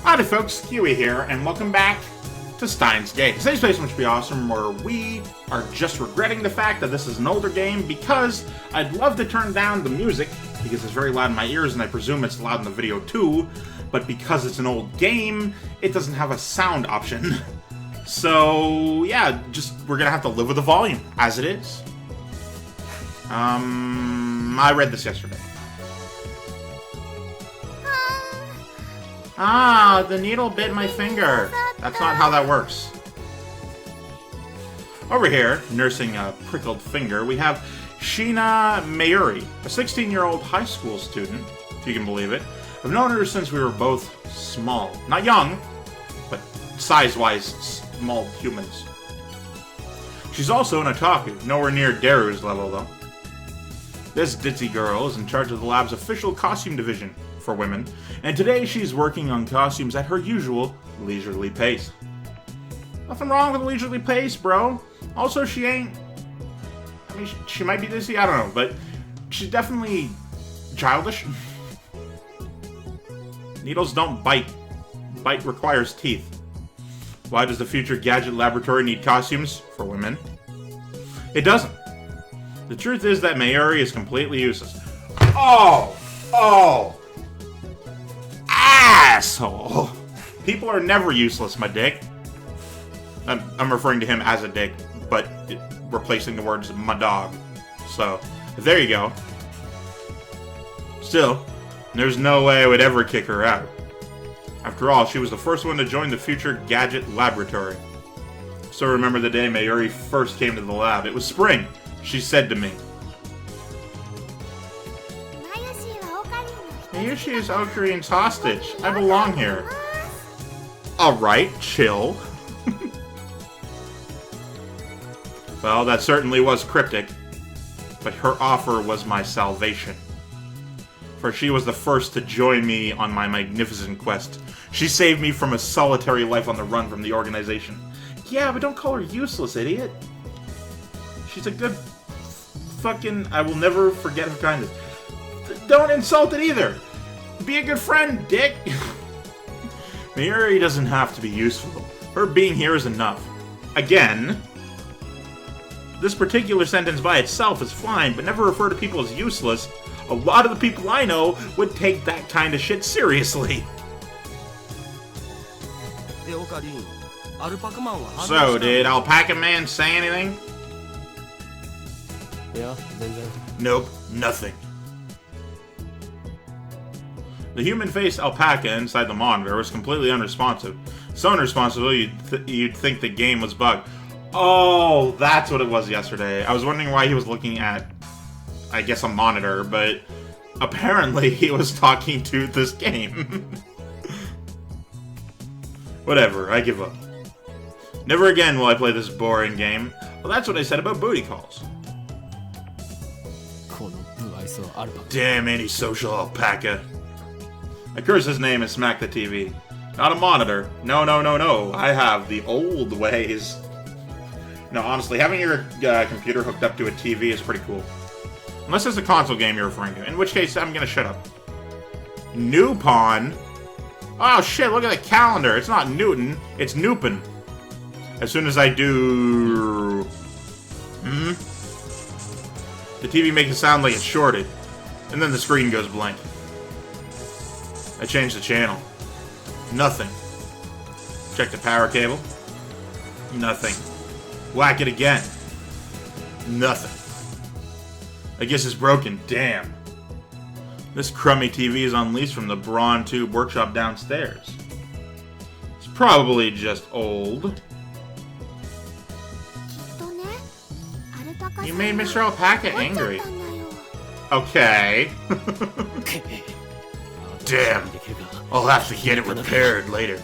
Howdy folks, Keywii here, and welcome back to Steins Game. Today's place must be awesome, where we are just regretting the fact that this is an older game because I'd love to turn down the music because it's very loud in my ears and I presume it's loud in the video too, but because it's an old game, it doesn't have a sound option. So yeah, we're gonna have to live with the volume as it is. I read this yesterday. Ah, the needle bit my finger. That's not how that works. Over here, nursing a prickled finger, we have Sheena Mayuri, a 16-year-old high school student, if you can believe it. I've known her since we were both small. Not young, but size-wise small humans. She's also an otaku, nowhere near Daru's level, though. This ditzy girl is in charge of the lab's official costume division for women, and today she's working on costumes at her usual leisurely pace. Nothing wrong with a leisurely pace, bro. Also, she ain't... I mean, she might be dizzy, I don't know, but she's definitely childish. Needles don't bite. Bite requires teeth. Why does the future gadget laboratory need costumes for women? It doesn't. The truth is that Mayuri is completely useless. Oh! Asshole! People are never useless, my dick. I'm referring to him as a dick, but replacing the words my dog. So, there you go. Still, there's no way I would ever kick her out. After all, she was the first one to join the future gadget laboratory. So remember the day Mayuri first came to the lab. It was spring, she said to me. Mayushi is Okarin's hostage. I belong here. Alright, chill. Well, that certainly was cryptic. But her offer was my salvation. For she was the first to join me on my magnificent quest. She saved me from a solitary life on the run from the organization. Yeah, but don't call her useless, idiot. She's a good fucking... I will never forget her kindness. Don't insult it either. Be a good friend, dick. Mayuri doesn't have to be useful. Her being here is enough. Again, this particular sentence by itself is fine, but never refer to people as useless. A lot of the people I know would take that kind of shit seriously. So, did Alpaca Man say anything? Yeah, nope, nothing. The human-faced alpaca inside the monitor was completely unresponsive. So unresponsive, you'd think the game was bugged. Oh, that's what it was yesterday. I was wondering why he was looking at, I guess, a monitor, but apparently he was talking to this game. Whatever, I give up. Never again will I play this boring game. Well, that's what I said about booty calls. Damn antisocial alpaca. I curse his name and smack the TV. Not a monitor. No. I have the old ways. No, honestly, having your computer hooked up to a TV is pretty cool. Unless it's a console game you're referring to, in which case I'm gonna shut up. New Pawn? Oh shit, look at the calendar. It's not Newton, it's Nupin. As soon as I do... The TV makes it sound like it's shorted. And then the screen goes blank. I changed the channel. Nothing. Check the power cable. Nothing. Whack it again. Nothing. I guess it's broken. Damn. This crummy TV is on lease from the Brawn Tube workshop downstairs. It's probably just old. You made Mr. Alpaca angry. Okay. Damn. I'll have to get it repaired later.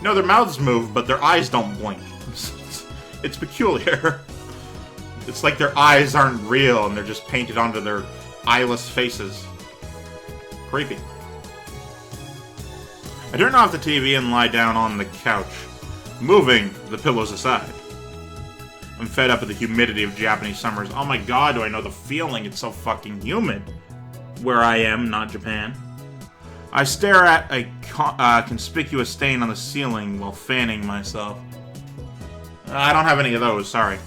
No, their mouths move, but their eyes don't blink. It's peculiar. It's like their eyes aren't real and they're just painted onto their eyeless faces. Creepy. I turn off the TV and lie down on the couch, moving the pillows aside. I'm fed up with the humidity of Japanese summers. Oh my god, do I know the feeling? It's so fucking humid. Where I am, not Japan. I stare at a conspicuous stain on the ceiling while fanning myself. I don't have any of those, sorry.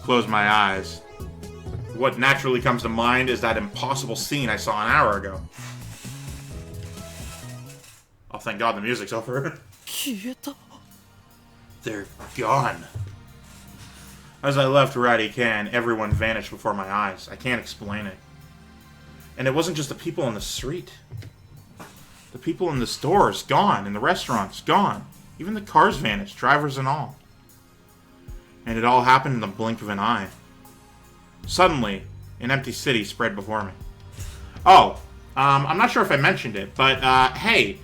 Close my eyes. What naturally comes to mind is that impossible scene I saw an hour ago. Oh, thank God the music's over. They're gone. As I left Radican, everyone vanished before my eyes. I can't explain it. And it wasn't just the people on the street. The people in the stores, gone. In the restaurants, gone. Even the cars vanished, drivers and all. And it all happened in the blink of an eye. Suddenly, an empty city spread before me. Oh, I'm not sure if I mentioned it, but, hey,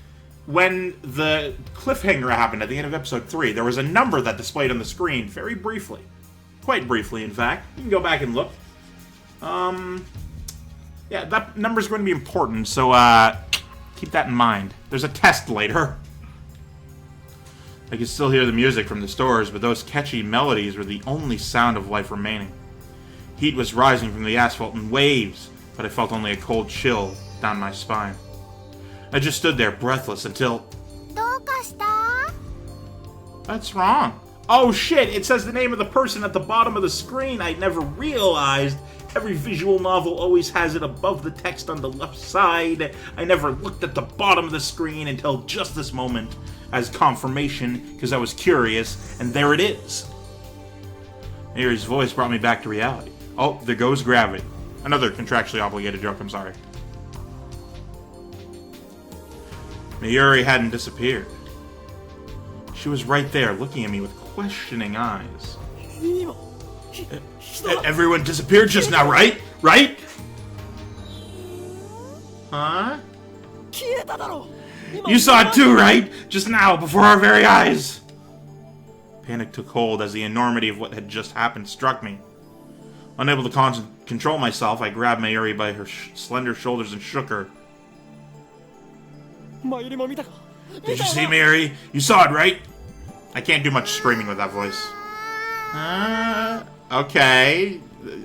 when the cliffhanger happened at the end of episode 3, there was a number that displayed on the screen very briefly. Quite briefly, in fact. You can go back and look. Yeah, that number's going to be important, so, keep that in mind. There's a test later. I could still hear the music from the stores, but those catchy melodies were the only sound of life remaining. Heat was rising from the asphalt in waves, but I felt only a cold chill down my spine. I just stood there, breathless, until... That's wrong. Oh shit, it says the name of the person at the bottom of the screen. I never realized. Every visual novel always has it above the text on the left side. I never looked at the bottom of the screen until just this moment, as confirmation, because I was curious, and there it is. Mayuri's voice brought me back to reality. Oh, there goes gravity. Another contractually obligated joke, I'm sorry. Mayuri hadn't disappeared. She was right there, looking at me with questioning eyes. Everyone disappeared just now, right? Right? Huh? You saw it too, right? Just now, before our very eyes. Panic took hold as the enormity of what had just happened struck me. Unable to control myself, I grabbed Mayuri by her slender shoulders and shook her. Did you see Mayuri? You saw it, right? I can't do much screaming with that voice. Okay.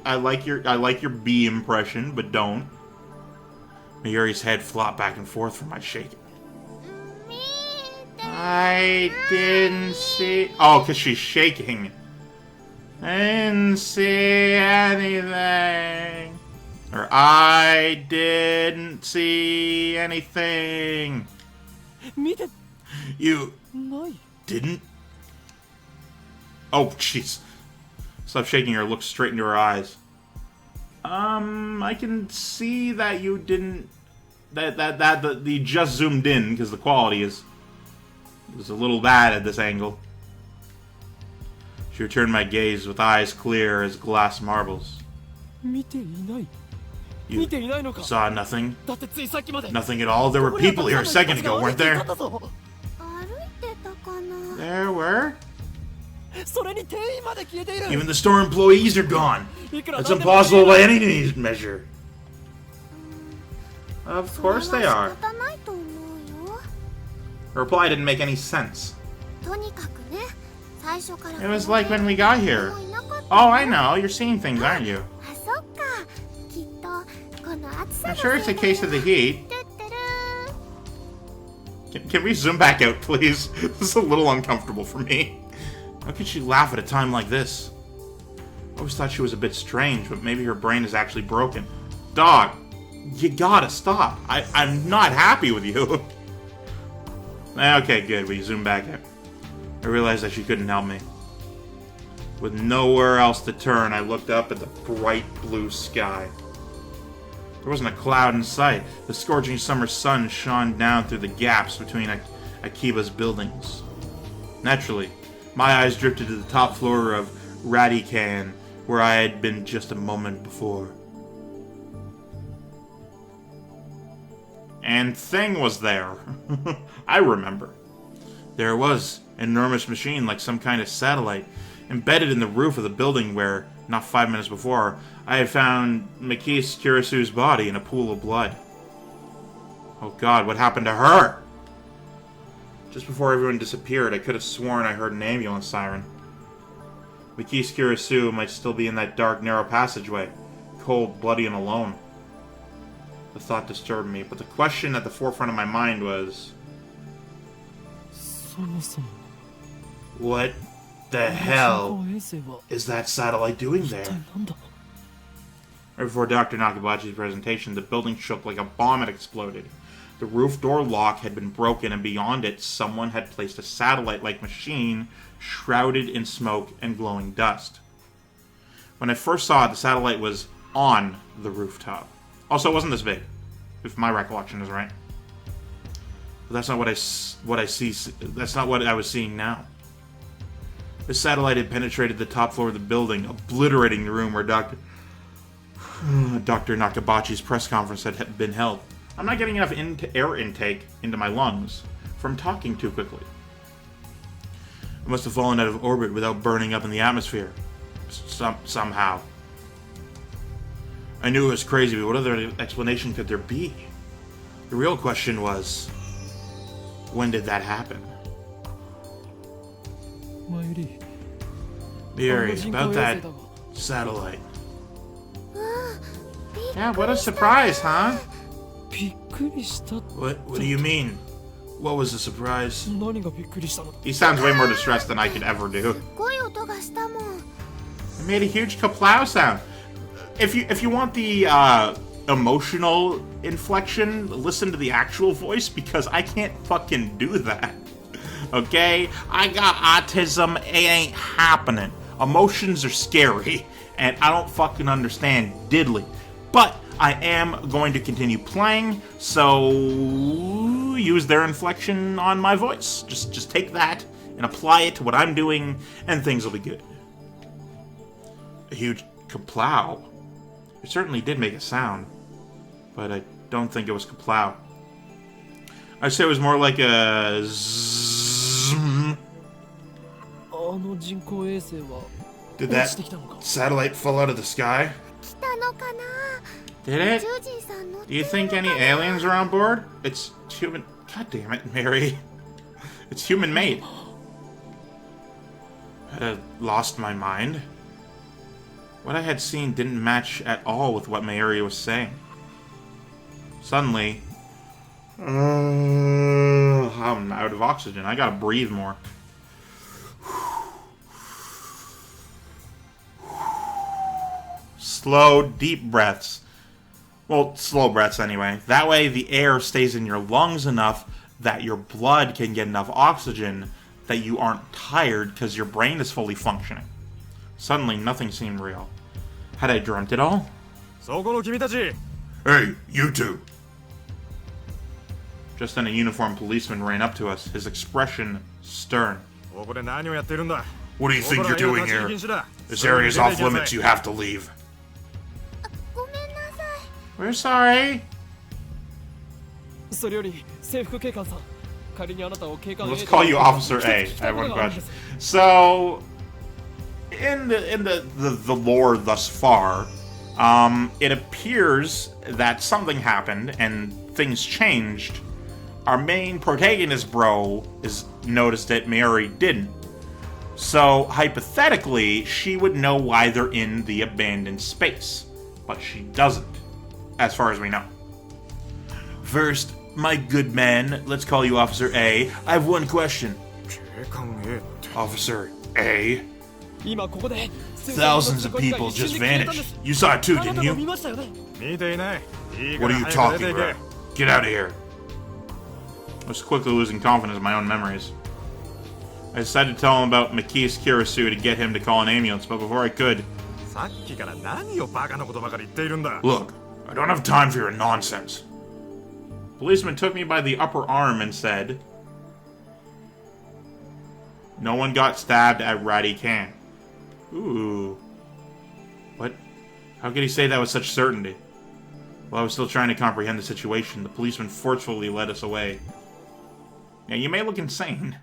I like your B impression, but don't. Mayuri's head flopped back and forth from my shaking. I didn't see... Oh, because she's shaking. I didn't see anything. Or I didn't see anything. You didn't? Oh, jeez. Stop shaking her, look straight into her eyes. I can see that you didn't... That you just zoomed in, because the quality is a little bad at this angle. She returned my gaze with eyes clear as glass marbles. You saw nothing? Nothing at all? There were people here a second ago, weren't there? There were? Even the store employees are gone. That's impossible by any measure. Of course they are. Her reply didn't make any sense. It was like when we got here. Oh, I know. You're seeing things, aren't you? I'm sure it's a case of the heat. Can we zoom back out, please? This is a little uncomfortable for me. How could she laugh at a time like this? I always thought she was a bit strange, but maybe her brain is actually broken. Dog, you gotta stop. I'm not happy with you. Okay, good. We zoom back out. I realized that she couldn't help me. With nowhere else to turn, I looked up at the bright blue sky. There wasn't a cloud in sight. The scorching summer sun shone down through the gaps between Akiba's buildings. Naturally, my eyes drifted to the top floor of Radican, where I had been just a moment before. And Thing was there. I remember. There it was, an enormous machine like some kind of satellite, embedded in the roof of the building where, not 5 minutes before, I had found Mikis Kurisu's body in a pool of blood. Oh God, what happened to her? Just before everyone disappeared, I could have sworn I heard an ambulance siren. Mikis Kurisu might still be in that dark, narrow passageway, cold, bloody, and alone. The thought disturbed me, but the question at the forefront of my mind was... what the hell is that satellite doing there? Right before Dr. Nakabachi's presentation, the building shook like a bomb had exploded. The roof door lock had been broken, and beyond it, someone had placed a satellite-like machine shrouded in smoke and glowing dust. When I first saw it, the satellite was on the rooftop. Also, it wasn't this big, if my recollection is right. But that's not what I see. That's not what I was seeing now. The satellite had penetrated the top floor of the building, obliterating the room where Dr. Nakabachi's press conference had been held. I'm not getting enough air intake into my lungs from talking too quickly. It must have fallen out of orbit without burning up in the atmosphere. Somehow. I knew it was crazy, but what other explanation could there be? The real question was, when did that happen? Mayuri, about that satellite. Yeah, what a surprise, huh? What do you mean? What was the surprise? He sounds way more distressed than I could ever do. It made a huge kaplow sound. If you want the emotional inflection, listen to the actual voice, because I can't fucking do that. Okay? I got autism, it ain't happening. Emotions are scary, and I don't fucking understand diddly. But I am going to continue playing, so use their inflection on my voice. Just take that and apply it to what I'm doing, and things will be good. A huge kaplow. It certainly did make a sound, but I don't think it was kaplow. I'd say it was more like a zzz. Did that satellite fall out of the sky? Did it? Do you think any aliens are on board? It's human... God damn it, Mary. It's human-made. I lost my mind. What I had seen didn't match at all with what Mayuri was saying. Suddenly... I'm out of oxygen. I gotta breathe more. Slow, deep breaths. Well, slow breaths anyway. That way the air stays in your lungs enough that your blood can get enough oxygen that you aren't tired because your brain is fully functioning. Suddenly, nothing seemed real. Had I dreamt it all? Hey, you two! Just then a uniformed policeman ran up to us, his expression stern. What do you think you're doing here? This area is off limits, you have to leave. We're sorry. Let's call you Officer A. I have one question. So, in the lore thus far, it appears that something happened and things changed. Our main protagonist bro is noticed that Mary didn't. So, hypothetically, she would know why they're in the abandoned space. But she doesn't, as far as we know. First, my good man, let's call you Officer A. I have one question. Officer A? Thousands of people just vanished. You saw it too, didn't you? What are you talking about? Get out of here. I was quickly losing confidence in my own memories. I decided to tell him about Maki's Kirisu to get him to call an ambulance, but before I could... Look, I don't have time for your nonsense. The policeman took me by the upper arm and said... No one got stabbed at Ratty Can. Ooh. What? How could he say that with such certainty? While I was still trying to comprehend the situation, the policeman forcefully led us away. Yeah, you may look insane.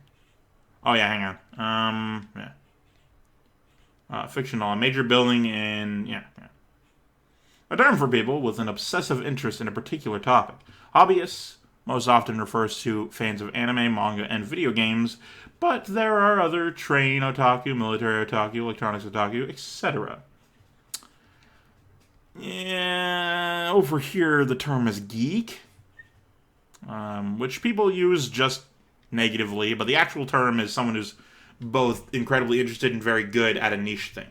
Oh yeah, hang on. Yeah. Fictional. A major building in... Yeah. A term for people with an obsessive interest in a particular topic. Hobbyists most often refers to fans of anime, manga, and video games, but there are other train otaku, military otaku, electronics otaku, etc. Yeah, over here the term is geek, which people use just negatively, but the actual term is someone who's both incredibly interested and very good at a niche thing.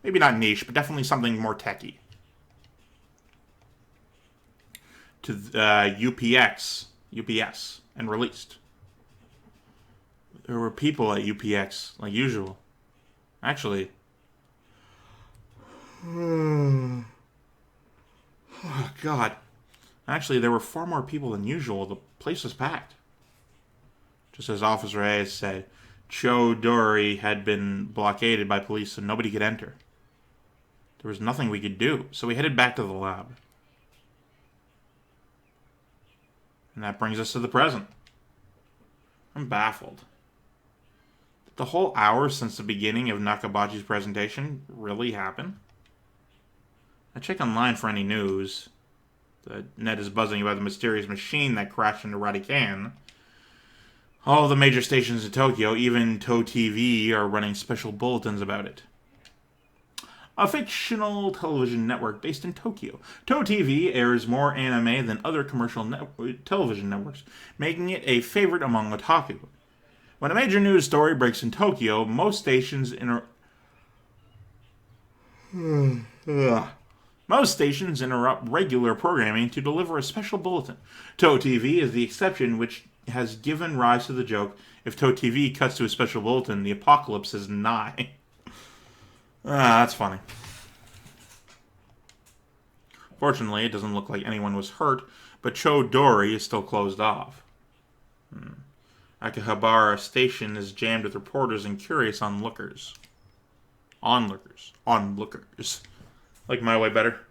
Maybe not niche, but definitely something more techy. To UPS, and released. There were people at UPX, like usual. Actually. Oh, God. Actually, there were far more people than usual. The place was packed. Just as Officer Hayes said, Chodori had been blockaded by police so nobody could enter. There was nothing we could do, so we headed back to the lab. And that brings us to the present. I'm baffled. Did the whole hour since the beginning of Nakabachi's presentation really happen? I check online for any news. The net is buzzing about the mysterious machine that crashed into Radican. All the major stations in Tokyo, even ToTV, are running special bulletins about it. A fictional television network based in Tokyo. ToTV airs more anime than other commercial television networks, making it a favorite among otaku. When a major news story breaks in Tokyo, most stations interrupt regular programming to deliver a special bulletin. ToTV is the exception, which has given rise to the joke, if ToTV cuts to a special bulletin, the apocalypse is nigh. That's funny. Fortunately, it doesn't look like anyone was hurt, but Chodori is still closed off. Akihabara Station is jammed with reporters and curious onlookers. Onlookers. Like my way better.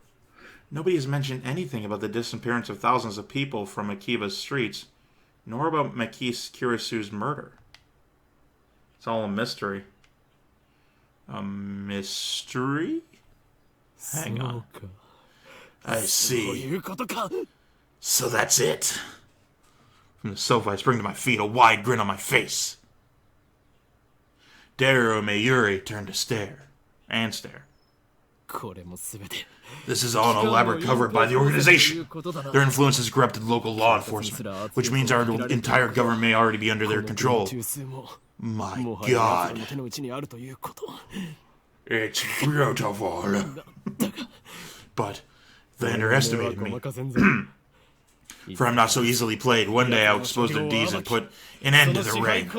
Nobody has mentioned anything about the disappearance of thousands of people from Akiba's streets, nor about Makis Kirisu's murder. It's all a mystery. A mystery? Hang on. I see. So that's it. From the sofa, I spring to my feet, a wide grin on my face. Dairo Mayuri turned to stare. And stare. This is all an elaborate cover by the organization. Their influence has corrupted local law enforcement, which means our entire government may already be under their control. My God. It's beautiful. But they underestimated me. For I'm not so easily played. One day I'll expose their deeds and put an end to their reign.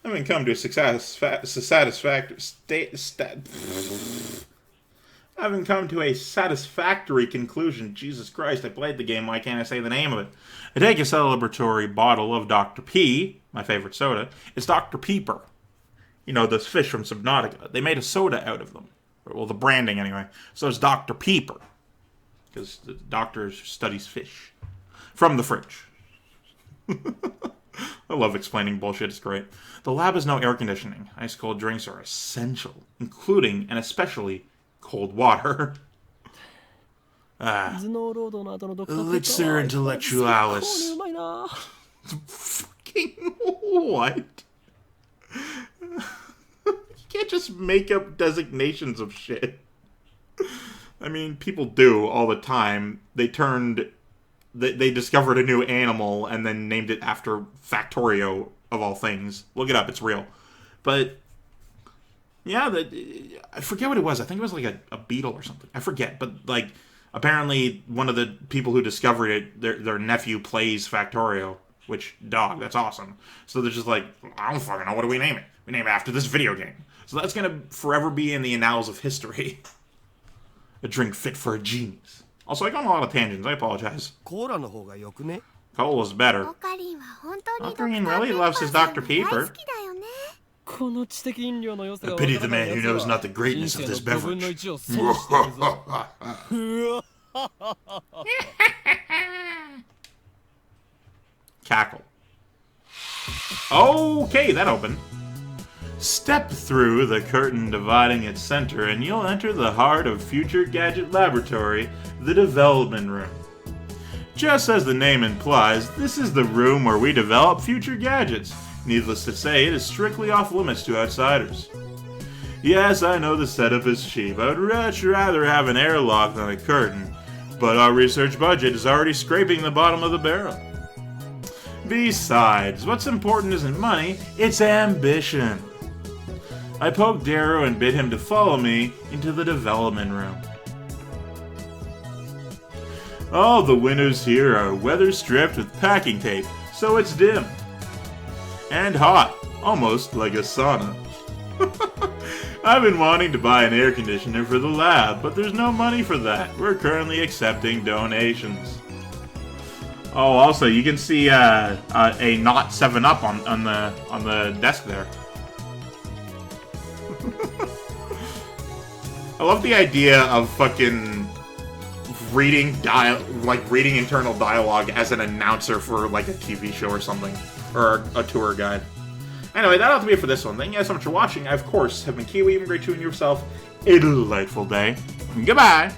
I haven't come to a satisfactory conclusion. Jesus Christ, I played the game, why can't I say the name of it? I take a celebratory bottle of Dr. P, my favorite soda. It's Dr. Peeper. You know, those fish from Subnautica. They made a soda out of them. Well, the branding anyway. So it's Dr. Peeper. Because the doctor studies fish. From the fridge. I love explaining bullshit, it's great. The lab has no air conditioning. Ice cold drinks are essential, including and especially cold water. Elixir intellectualis. Fucking what? You can't just make up designations of shit. I mean, people do all the time. They discovered a new animal and then named it after Factorio, of all things. Look it up, it's real. But, yeah, I forget what it was. I think it was like a beetle or something. I forget, but, like, apparently one of the people who discovered it, their nephew plays Factorio, which, dog, that's awesome. So they're just like, I don't fucking know, what do we name it? We name it after this video game. So that's going to forever be in the annals of history. A drink fit for a genius. Also, I got on a lot of tangents. I apologize. Cola's better. Ocarine really loves his Dr. Peeper. I pity the man who knows not the greatness of this beverage. Cackle. Okay, that opened. Step through the curtain dividing its center and you'll enter the heart of Future Gadget Laboratory, the development room. Just as the name implies, this is the room where we develop future gadgets. Needless to say, it is strictly off limits to outsiders. Yes, I know the setup is cheap. I would much rather have an airlock than a curtain, but our research budget is already scraping the bottom of the barrel. Besides, what's important isn't money, it's ambition. I poked Darrow and bid him to follow me into the development room. All the windows here are weather-stripped with packing tape, so it's dim. And hot, almost like a sauna. I've been wanting to buy an air conditioner for the lab, but there's no money for that. We're currently accepting donations. Oh, also, you can see a not 7-Up on the desk there. I love the idea of fucking reading internal dialogue as an announcer for like a TV show or something, or a tour guide. Anyway, that'll have to be it for this one. Thank you guys so much for watching. I, of course, have been Keywii. You've been great to yourself. A delightful day. Goodbye.